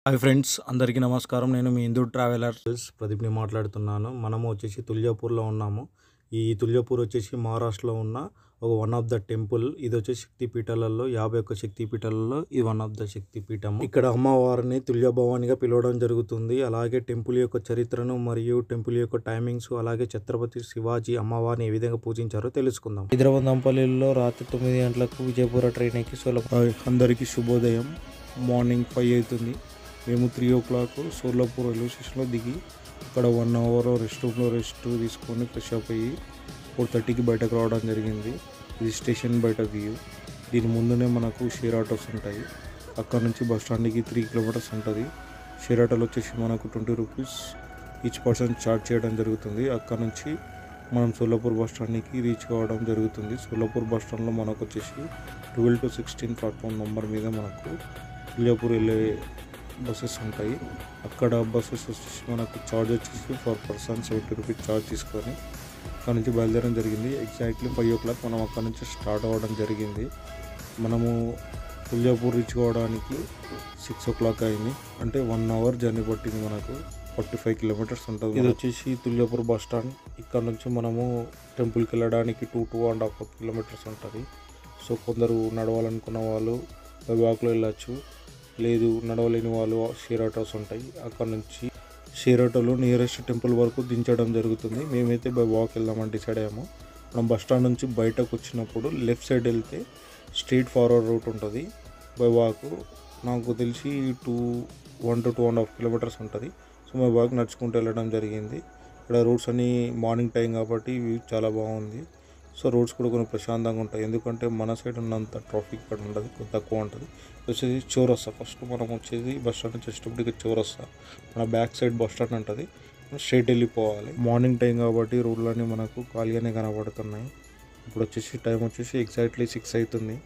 Hi friends, అందరికీ నమస్కారం. నేను మీ హిందూ ట్రావెలర్స్ ప్రదీప్ని మాట్లాడుతున్నాను. మనము వచ్చేసి తుల్జాపూర్లో ఉన్నాము. ఈ తుల్జాపూర్ వచ్చేసి మహారాష్ట్రలో ఉన్న వన్ ఆఫ్ ద టెంపుల్. ఇది వచ్చేసి శక్తిపీఠాలలో 51 శక్తిపీఠాలలో ఇది వన్ ఆఫ్ ద శక్తిపీఠం. ఇక్కడ అమ్మవారిని తుల్జా భవానిగా పిలవడం జరుగుతుంది. అలాగే టెంపుల్ యొక్క చరిత్రను మరియు టెంపుల్ యొక్క టైమింగ్స్, అలాగే ఛత్రపతి శివాజీ అమ్మవారిని ఏ విధంగా పూజించారో తెలుసుకుందాం. హైదరాబాద్ దంపల్లిలో రాత్రి 9 గంటలకు విజయపుర ట్రైన్ ఎక్కి అందరికీ శుభోదయం. మార్నింగ్ 5 అవుతుంది. మేము 3 o'clock సోలాపూర్ రైల్వే స్టేషన్లో దిగి అక్కడ 1 hour రెస్ట్ రూమ్లో రెస్ట్ తీసుకొని ఫ్రెష్ అప్ అయ్యి 4:30కి బయటకు రావడం జరిగింది. ఇది స్టేషన్ బయట వ్యూ. దీని ముందునే మనకు షేర్ ఆటోస్ ఉంటాయి. అక్కడ నుంచి బస్ స్టాండ్కి 3 kilometers ఉంటుంది. షేర్ ఆటోలు వచ్చేసి మనకు 20 rupees ఈచ్ పర్సన్ ఛార్జ్ చేయడం జరుగుతుంది. అక్కడ నుంచి మనం సోలాపూర్ బస్ స్టాండ్కి రీచ్ కావడం జరుగుతుంది. సోలాపూర్ బస్ స్టాండ్లో మనకు వచ్చేసి 12 to 16 ప్లాట్ఫామ్ నెంబర్ మీద మనకు తుల్జాపూర్ వెళ్ళే బస్సెస్ ఉంటాయి. అక్కడ బస్సెస్ వచ్చేసి మనకు ఛార్జ్ వచ్చేసి పర్ పర్సన్ 70 rupees ఛార్జ్ తీసుకొని అక్కడ నుంచి బయలుదేరడం జరిగింది. ఎగ్జాక్ట్లీ 5 o'clock మనం అక్కడ నుంచి స్టార్ట్ అవ్వడం జరిగింది. మనము తుల్జాపూర్ రీచ్ కావడానికి 6 o'clock అయింది. అంటే 1 hour జర్నీ పట్టింది. మనకు 45 kilometers ఉంటుంది. ఇది వచ్చేసి తుల్జాపూర్ బస్ స్టాండ్. ఇక్కడ నుంచి మనము టెంపుల్కి వెళ్ళడానికి 2.5 kilometers ఉంటుంది. సో కొందరు నడవాలనుకున్న వాళ్ళు వాక్లో వెళ్ళచ్చు, లేదు నడవలేని వాళ్ళు షేర్ ఆటోస్ ఉంటాయి. అక్కడ నుంచి షేర్ ఆటోలో నియరెస్ట్ టెంపుల్ వరకు దించడం జరుగుతుంది. మేమైతే బై వాక్ వెళ్దామని డిసైడ్ అయ్యాము. మనం బస్ స్టాండ్ నుంచి బయటకు వచ్చినప్పుడు లెఫ్ట్ సైడ్ వెళ్తే స్ట్రీట్ ఫార్వర్డ్ రూట్ ఉంటుంది. బై వాక్ నాకు తెలిసి 1 to 2.5 kilometers ఉంటుంది. సో బై వాక్ నడుచుకుంటూ వెళ్ళడం జరిగింది. ఇక్కడ రోడ్స్ అన్నీ మార్నింగ్ టైం కాబట్టి వ్యూ చాలా బాగుంది. సో రోడ్స్ కూడా కొన్ని ప్రశాంతంగా ఉంటాయి. ఎందుకంటే మన సైడ్ ఉన్నంత ట్రాఫిక్ ఇక్కడ ఉండదు, తక్కువ ఉంటుంది. వచ్చేసి చౌరస్తా. ఫస్ట్ మనం వచ్చేసి బస్ స్టాండ్ నుంచి వచ్చేటప్పటికి చౌరస్తా, మన బ్యాక్ సైడ్ బస్ స్టాండ్ ఉంటుంది. స్ట్రైట్ వెళ్ళిపోవాలి. మార్నింగ్ టైం కాబట్టి రోడ్లన్నీ మనకు ఖాళీగానే కనబడుతున్నాయి. ఇప్పుడు వచ్చేసి టైం వచ్చేసి ఎగ్జాక్ట్లీ 6 అవుతుంది.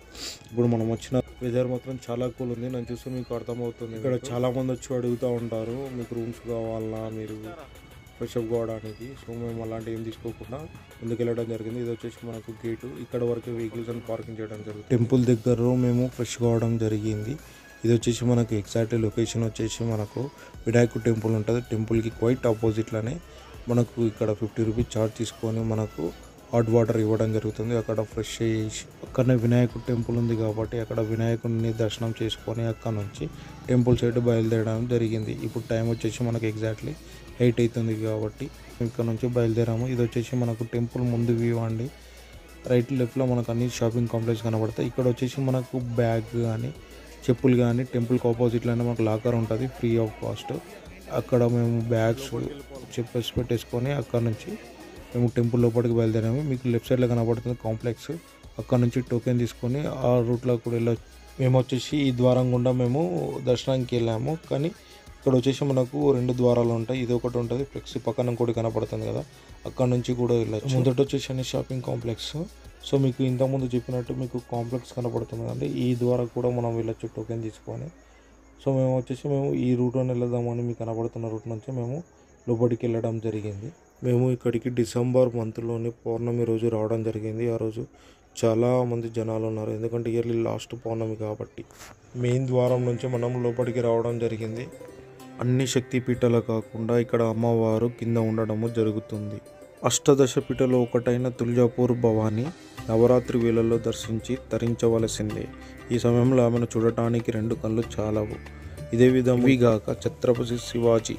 ఇప్పుడు మనం వచ్చిన వెదర్ మాత్రం చాలా కూల్ ఉంది. నేను చూస్తే మీకు అర్థమవుతుంది. ఇక్కడ చాలామంది వచ్చి అడుగుతూ ఉంటారు, మీకు రూమ్స్ కావాలా, మీరు ఫ్రెష్ అప్ కావడానికి. సో మేము అలాంటి ఏం తీసుకోకుండా ముందుకు వెళ్ళడం జరిగింది. ఇది వచ్చేసి మనకు గేటు. ఇక్కడ వరకు వెహికల్స్ అని పార్కింగ్ చేయడం జరిగింది. టెంపుల్ దగ్గర మేము ఫ్రెష్ కావడం జరిగింది. ఇది వచ్చేసి మనకు ఎగ్జాక్ట్ లొకేషన్ వచ్చేసి మనకు వినాయకుడు టెంపుల్ ఉంటుంది. టెంపుల్కి క్వైట్ ఆపోజిట్లోనే మనకు ఇక్కడ 50 rupees ఛార్జ్ తీసుకొని మనకు హాట్ వాటర్ ఇవ్వడం జరుగుతుంది. అక్కడ ఫ్రెష్ చేసి అక్కడనే వినాయకుడు టెంపుల్ ఉంది కాబట్టి అక్కడ వినాయకుడిని దర్శనం చేసుకొని అక్కడ నుంచి టెంపుల్ సైడ్ బయలుదేరడం జరిగింది. ఇప్పుడు టైం వచ్చేసి మనకు ఎగ్జాక్ట్లీ 8 అవుతుంది కాబట్టి ఇక్కడ నుంచి బయలుదేరాము. ఇది వచ్చేసి మనకు టెంపుల్ ముందు వ్యూ అండి. రైట్ లెఫ్ట్లో మనకు అన్ని షాపింగ్ కాంప్లెక్స్ కనబడతాయి. ఇక్కడ వచ్చేసి మనకు బ్యాగ్ కానీ చెప్పులు కానీ టెంపుల్కి ఆపోజిట్లోనే మనకు లాకర్ ఉంటుంది, ఫ్రీ ఆఫ్ కాస్ట్. అక్కడ మేము బ్యాగ్స్ చెప్పేసి పెట్టేసుకొని అక్కడ నుంచి మేము టెంపుల్ లోపలికి బయలుదేరాము. మీకు లెఫ్ట్ సైడ్లో కనబడుతుంది కాంప్లెక్స్. అక్కడ నుంచి టోకెన్ తీసుకొని ఆ రూట్లో కూడా వెళ్ళొచ్చు. మేము వచ్చేసి ఈ ద్వారం గుండా మేము దర్శనానికి వెళ్ళాము. కానీ ఇక్కడ వచ్చేసి మనకు 2 ద్వారాలు ఉంటాయి. ఇది ఒకటి ఉంటుంది, ఫ్లెక్సీ పక్కన కూడా కనపడుతుంది కదా, అక్కడ నుంచి కూడా వెళ్ళచ్చు. మొదట వచ్చేసి అన్ని షాపింగ్ కాంప్లెక్స్. సో మీకు ఇంతకుముందు చెప్పినట్టు మీకు కాంప్లెక్స్ కనపడుతుంది అంటే ఈ ద్వారా కూడా మనం వెళ్ళచ్చు టోకెన్ తీసుకొని. సో మేము వచ్చేసి ఈ రూట్లోనే వెళ్దామని మీకు కనపడుతున్న రూట్ నుంచి మేము లోపలికి వెళ్ళడం జరిగింది. మేము ఇక్కడికి డిసెంబర్ మంత్లోని పౌర్ణమి రోజు రావడం జరిగింది. ఆ రోజు చాలామంది జనాలు ఉన్నారు, ఎందుకంటే ఇయర్లీ లాస్ట్ పౌర్ణమి కాబట్టి. మెయిన్ ద్వారం నుంచి మనం లోపలికి రావడం జరిగింది. అన్ని శక్తిపీఠాలు కాకుండా ఇక్కడ అమ్మవారు కింద ఉండడము జరుగుతుంది. అష్టదశ పీఠలో ఒకటైన తుల్జాపూర్ భవాని నవరాత్రి వేళల్లో దర్శించి తరించవలసిందే. ఈ సమయంలో ఆమెను చూడటానికి 2 కళ్ళు చాలవు. ఇదే విధంగాక ఛత్రపతి శివాజీ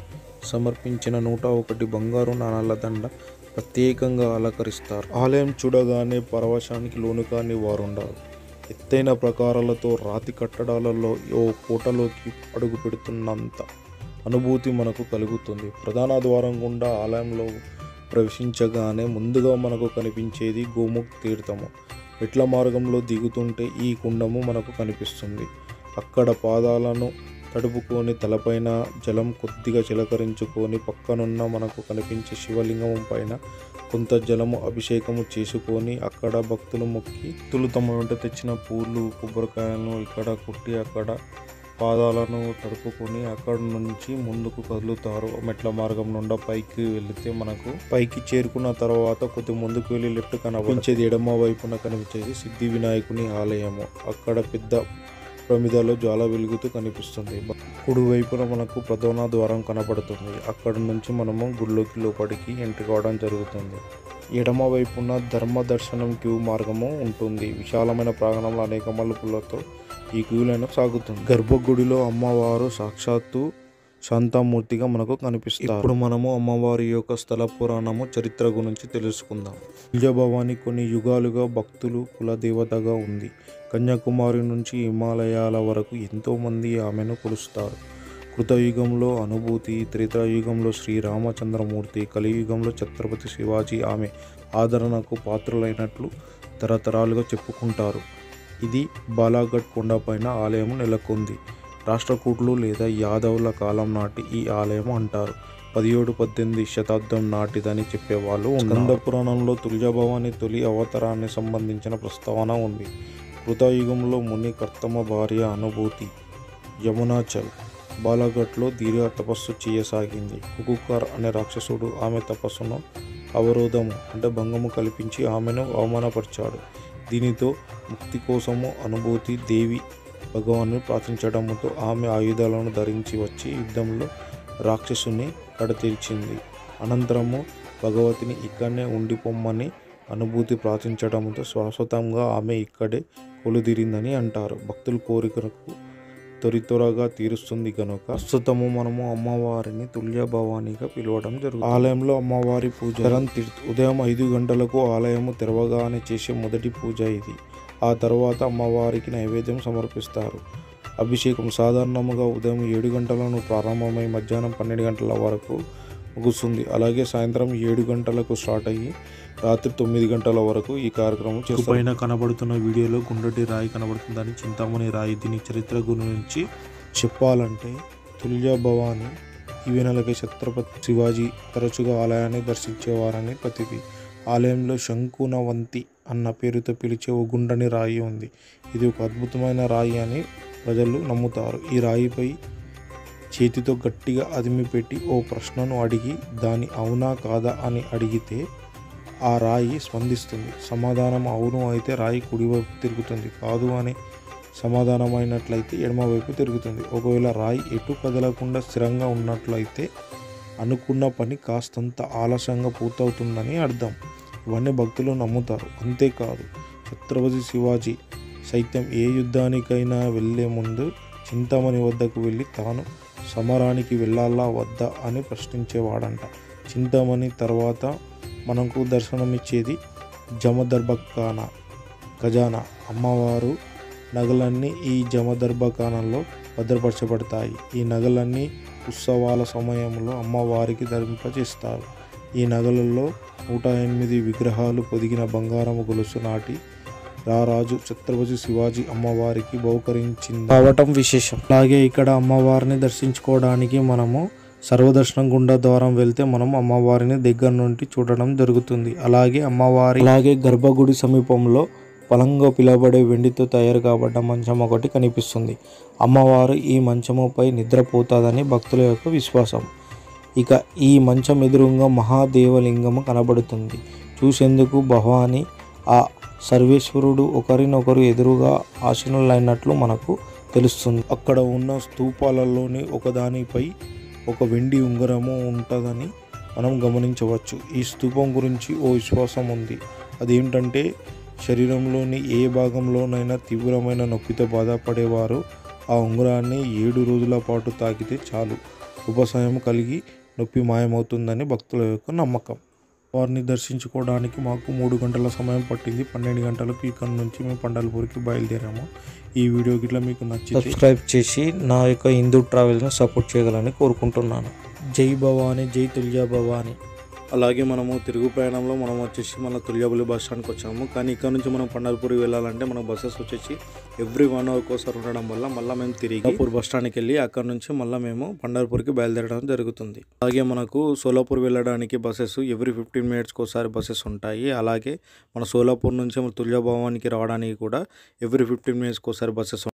సమర్పించిన 101 బంగారు నాణాల దండ ప్రత్యేకంగా అలంకరిస్తారు. ఆలయం చూడగానే పరవశానికి లోను కాని వారుండారు. ఎత్తైన ప్రకారాలతో రాతి కట్టడాలలో ఓ కోటలోకి అడుగు పెడుతున్నంత అనుభూతి మనకు కలుగుతుంది. ప్రధాన ద్వారం గుండా ఆలయంలో ప్రవేశించగానే ముందుగా మనకు కనిపించేది గోముఖ్ తీర్థము. మెట్ల మార్గంలో దిగుతుంటే ఈ కుండము మనకు కనిపిస్తుంది. అక్కడ పాదాలను తడుపుకొని తలపైన జలం కొద్దిగా చిలకరించుకొని పక్కనున్న మనకు కనిపించే శివలింగం పైన కొంత జలము అభిషేకము చేసుకొని అక్కడ భక్తులు మొక్కి తమ వెంట తెచ్చిన పూలు కొబ్బరికాయలను ఇక్కడ కొట్టి అక్కడ పాదాలను తడుపుకొని అక్కడ నుంచి ముందుకు కదులుతారు. మెట్ల మార్గం నుండి పైకి వెళితే మనకు పైకి చేరుకున్న తర్వాత కొద్ది ముందుకు వెళ్ళి లెఫ్ట్ కనిపించేది ఎడమ వైపున కనిపించేది సిద్ధి వినాయకుని ఆలయము. అక్కడ పెద్ద ప్రమిదలో జ్వాల వెలుగుతూ కనిపిస్తుంది. కుడివైపున మనకు ప్రధాన ద్వారం కనపడుతుంది. అక్కడి నుంచి మనము గుడిలోకి లోపలికి ఎంట్రీ కావడం జరుగుతుంది. ఎడమ వైపున ధర్మ దర్శనం క్యూ మార్గము ఉంటుంది. విశాలమైన ప్రాంగణంలో అనేక మలుపులతో ఈ క్యూ లైన్ సాగుతుంది. గర్భగుడిలో అమ్మవారు సాక్షాత్తు శాంతామూర్తిగా మనకు కనిపిస్తారు. ఇప్పుడు మనము అమ్మవారి యొక్క స్థల పురాణము చరిత్ర గురించి తెలుసుకుందాం. తుల్జభవాని కొన్ని యుగాలుగా భక్తులు కులదేవతగా ఉంది. కన్యాకుమారి నుంచి హిమాలయాల వరకు ఎంతోమంది ఆమెను కొలుస్తారు. కృతయుగంలో అనుభూతి, త్రేతాయుగంలో శ్రీరామచంద్రమూర్తి, కలియుగంలో ఛత్రపతి శివాజీ ఆమె ఆదరణకు పాత్రులైనట్లు తరతరాలుగా చెప్పుకుంటారు. ఇది బాలాఘట్ కొండపైన ఆలయం నెలకొంది. రాష్ట్రకూటులు లేదా యాదవుల కాలం నాటి ఈ ఆలయం అంటారు. 17-18 శతాబ్దం నాటిదని చెప్పేవాళ్ళు. స్కంద పురాణంలో తుల్జభవాని తొలి అవతారాన్ని సంబంధించిన ప్రస్తావన ఉంది. కృతయుగంలో ముని కర్తమ భార్య అనుభూతి యమునాచల్ బాలాఘట్లో దీర్ఘ తపస్సు చేయసాగింది. కుకుకర్ అనే రాక్షసుడు ఆమె తపస్సును అవరోధము అంటే భంగము కల్పించి ఆమెను అవమానపరిచాడు. దీనితో ముక్తి కోసము అనుభూతి దేవి భగవాన్ని ప్రార్థించడంతో ఆమె ఆయుధాలను ధరించి వచ్చి యుద్ధంలో రాక్షసుని కడతీర్చింది. అనంతరము భగవతిని ఇక్కడనే ఉండిపోమ్మని అనుభూతి ప్రార్థించడంతో శాశ్వతంగా ఆమె ఇక్కడే కొలుదీరిందని అంటారు. భక్తుల కోరికలకు త్వరగా తీరుస్తుంది కనుక ప్రస్తుతము మనము అమ్మవారిని తుల్జభవానిగా పిలవడం జరుగుతుంది. ఆలయంలో అమ్మవారి పూజ ఉదయం 5 గంటలకు ఆలయము తెరవగానే చేసే మొదటి పూజ ఇది. ఆ తర్వాత అమ్మవారికి నైవేద్యం సమర్పిస్తారు. అభిషేకం సాధారణంగా ఉదయం 7 గంటలను ప్రారంభమై మధ్యాహ్నం 12 గంటల వరకు ముగుస్తుంది. అలాగే సాయంత్రం 7 గంటలకు స్టార్ట్ అయ్యి రాత్రి 9 గంటల వరకు ఈ కార్యక్రమం చేస్తారు. పైన కనబడుతున్న వీడియోలో గుండ్రటి రాయి కనబడుతుందని చింతామణి రాయి. దీని చరిత్ర గురించి చెప్పాలంటే తుల్జభవాని ఈవెనలకి ఛత్రపతి శివాజీ తరచుగా ఆలయాన్ని దర్శించేవారని ప్రతిది. ఆలయంలో శంకునవంతి అన్న పేరుతో పిలిచే ఓ గుండ్రని రాయి ఉంది. ఇది ఒక అద్భుతమైన రాయి అని ప్రజలు నమ్ముతారు. ఈ రాయిపై చేతితో గట్టిగా అదిమి పెట్టి ఓ ప్రశ్నను అడిగి దాని అవునా కాదా అని అడిగితే ఆ రాయి స్పందిస్తుంది. సమాధానం అవును అయితే రాయి కుడివైపు తిరుగుతుంది, కాదు అని సమాధానమైనట్లయితే ఎడమవైపు తిరుగుతుంది. ఒకవేళ రాయి ఎటు కదలకుండా స్థిరంగా ఉన్నట్లయితే అనుకున్న పని కాస్తంత ఆలస్యంగా పూర్తవుతుందని అర్థం. ఇవన్నీ భక్తులు నమ్ముతారు. అంతేకాదు ఛత్రపతి శివాజీ సైతం ఏ యుద్ధానికైనా వెళ్ళే ముందు చింతామణి వద్దకు వెళ్ళి తాను సమరానికి వెళ్ళాలా వద్దా అని ప్రశ్నించేవాడంట. చింతామణి తర్వాత మనకు దర్శనమిచ్చేది జమదర్భఖానా ఖజానా. అమ్మవారు నగలన్నీ ఈ జమదర్భఖానాలో భద్రపరచబడతాయి. ఈ నగలన్నీ ఉత్సవాల సమయంలో అమ్మవారికి ధరింపజేస్తారు. ఈ నగలలో 108 విగ్రహాలు పొదిగిన బంగారము గొలుసు నాటి రారాజు ఛత్రపతి శివాజీ అమ్మవారికి బహుకరించింది కావటం విశేషం. అలాగే ఇక్కడ అమ్మవారిని దర్శించుకోవడానికి మనము సర్వదర్శనం గుండా ద్వారం వెళ్తే మనం అమ్మవారిని దగ్గర నుండి చూడడం జరుగుతుంది. అలాగే గర్భగుడి సమీపంలో పలంగా పిలవబడే వెండితో తయారు కాబడ్డ మంచం ఒకటి కనిపిస్తుంది. అమ్మవారు ఈ మంచముపై నిద్రపోతాదని భక్తుల యొక్క విశ్వాసం. ఇక ఈ మంచం ఎదురుగా మహాదేవలింగము కనబడుతుంది. చూసేందుకు భవాని ఆ సర్వేశ్వరుడు ఒకరినొకరు ఎదురుగా ఆసీనులైనట్లు మనకు తెలుస్తుంది. అక్కడ ఉన్న స్తూపాలలోని ఒకదానిపై ఒక వెండి ఉంగరము ఉంటుందని మనం గమనించవచ్చు. ఈ స్తూపం గురించి ఓ విశ్వాసం ఉంది. అదేంటంటే శరీరంలోని ఏ భాగంలోనైనా తీవ్రమైన నొప్పితో బాధపడేవారు ఆ ఉంగరాన్ని 7 రోజుల పాటు తాకితే చాలు ఉపశమనం కలిగి నొప్పి మాయమవుతుందని భక్తుల యొక్క నమ్మకం. వారిని దర్శించుకోవడానికి మాకు 3 గంటల సమయం పట్టింది. 12 గంటలకు ఇక్కడ నుంచి మేము పండల్పూర్కి బయలుదేరాము. ఈ వీడియో గిట్లా మీకు నచ్చి సబ్స్క్రైబ్ చేసి నా యొక్క హిందూ ట్రావెల్ని సపోర్ట్ చేయగలని కోరుకుంటున్నాను. జై భవాని, జై తుల్జభవాని. అలాగే మనము తిరుగు ప్రయాణంలో మనం వచ్చేసి మన తుల్జాపల్లి బస్ స్టాండ్కి వచ్చాము. కానీ ఇక్కడ నుంచి మనం పండల్పూర్కి వెళ్ళాలంటే మన బస్సెస్ వచ్చేసి ఎవ్రీ 1 అవర్ కోసారి ఉండడం వల్ల మళ్ళీ మేము తిరిగి బస్ స్టాండ్కి వెళ్ళి అక్కడ నుంచి మళ్ళీ మేము పండల్పూర్కి బయలుదేరడం జరుగుతుంది. అలాగే మనకు సోలాపూర్ వెళ్ళడానికి బస్సెస్ ఎవ్రీ 15 మినిట్స్కి ఒకసారి బస్సెస్ ఉంటాయి. అలాగే మన సోలాపూర్ నుంచి తుల్జభవానికి రావడానికి కూడా ఎవ్రీ 15 మినిట్స్కి ఒకసారి బస్సెస్